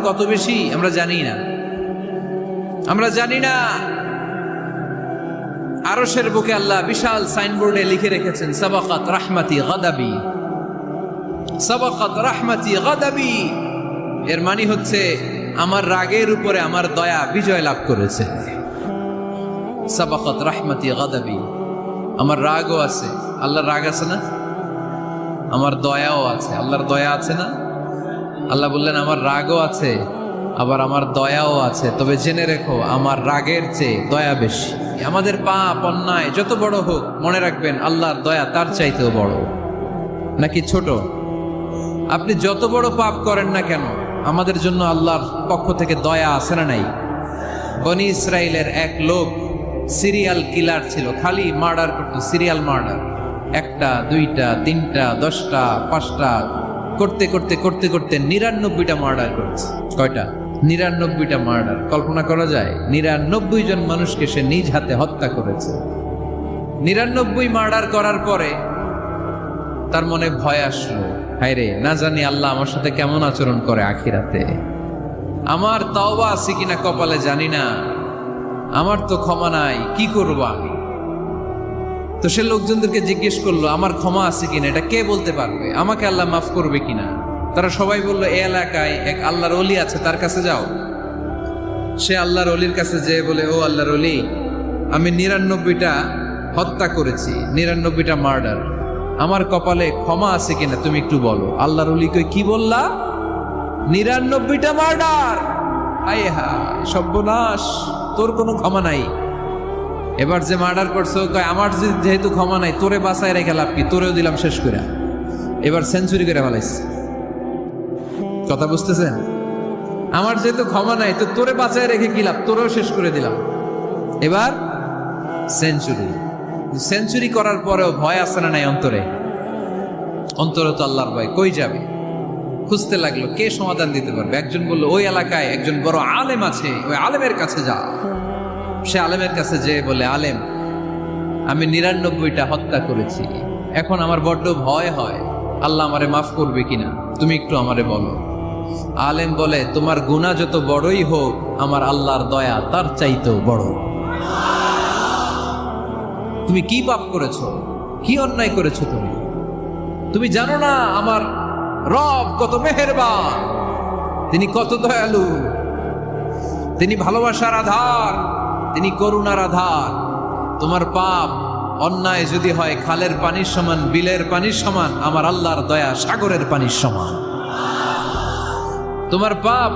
কত বেশি আমরা জানি না, আমরা জানি না। আরশের বুকে আল্লাহ বিশাল সাইনবোর্ডে লিখে রেখেছেন সাবাকাত রাহমাতি গাদাবি, সাবাকাত রাহমাতি গাদাবি। এর মানে হচ্ছে আমার রাগের উপরে আমার দয়া বিজয় লাভ করেছে। সাবাকাত রাহমাতি গাদাবি, আমার রাগও আছে, আল্লাহর রাগ আছে না? আমার দয়াও আছে, আল্লাহর দয়া আছে না? আল্লাহ বললেন আমার রাগও আছে, আবার আমার দয়াও আছে। তবে জেনে রেখো আমার রাগের চেয়ে দয়া বেশি। আমাদের পাপ অন্যায় যত বড় হোক, মনে রাখবেন আল্লাহর দয়া তার চাইতেও বড়। নাকি ছোট? আপনি যত বড় পাপ করেন না কেন, আমাদের জন্য আল্লাহর পক্ষ থেকে দয়া আছে না নাই? বনি ইসরাইলের এক লোক সিরিয়াল কিলার ছিল, খালি মার্ডার করতো, সিরিয়াল মার্ডার। একটা, দুইটা, তিনটা, 10টা, 5টা করতে করতে করতে করতে 99টা মার্ডার করেছে। কয়টা? 99টা মার্ডার। কল্পনা করা যায়? 99 জন মানুষকে সে নিজ হাতে হত্যা করেছে। 99 মার্ডার করার পরে তার মনে ভয় আসলো, হায়রে না জানি আল্লাহ আমার সাথে কেমন আচরণ করে আখিরাতে। আমার তাওবা আছে কিনা কপালে জানি না, আমার তো ক্ষমা নাই, কি করব আমি? তো সে লোকজনদেরকে জিজ্ঞেস করলো আমার ক্ষমা আছে কিনা, এটা কে বলতে পারবে? আমাকে আল্লাহ মাফ করবে কিনা? তারা সবাই বললো এই এলাকায় এক আল্লাহর ওলি আছে, তার কাছে যাও। সে আল্লাহর ওলির কাছে যেয়ে বলে, ও আল্লাহর ওলি, আমি 99টা হত্যা করেছি, 99টা মার্ডার, আমার কপালে ক্ষমা আছে কিনা তুমি একটু বলো। আল্লাহর ওলি কই, কি বললা? 99টা মার্ডার? আয় হায় সর্বনাশ, তোর কোনো ক্ষমা নাই। এবার যে মার্ডার করছো কয় আমার যেহেতু ক্ষমা নাই, তোরে বাঁচায় রেখে লাভ কি, তোরেও দিলাম শেষ করে। এবার সেঞ্চুরি করে ফেলাইছে। কথা বুঝতেছেন? আমার যেহেতু ক্ষমা নাই, তো তোরে বাঁচায় রেখে কি লাভ, তোরেও শেষ করে দিলাম। এবার সেঞ্চুরি। সেঞ্চুরি করার পরেও ভয় আসে না নাই অন্তরে? অন্তরে তো আল্লাহর ভয়, কই যাবে? খুঁজতে লাগলো কে সমাধান দিতে পারবে। একজন বললো ওই এলাকায় একজন বড় আলেম আছে, ওই আলেমের কাছে যা। সে আলেমের কাছে যেয়ে বলে, আলেম, আমি 99টা হত্যা করেছি, এখন আমার বড্ড ভয় হয়, আল্লাহ আমারে মাফ করবে কিনা, তুমি একটু আমারে বলো। আলেম বলে, তোমার গুনাহ যত বড়ই হোক, আমার আল্লাহর দয়া তার চাইতেও বড়। তুমি কি পাপ করেছো, কি অন্যায় করেছো? তুমি জানো না আমার রব কত মেহেরবান, তিনি কত দয়ালু, তিনি ভালোবাসার আধার, তিনি করুণার আধার। তোমার পাপ অন্যায় যদি হয় খালের পানির সমান, বিলের পানির সমান, আমার আল্লাহর দয়া সাগরের পানির সমান। তোমার পাপ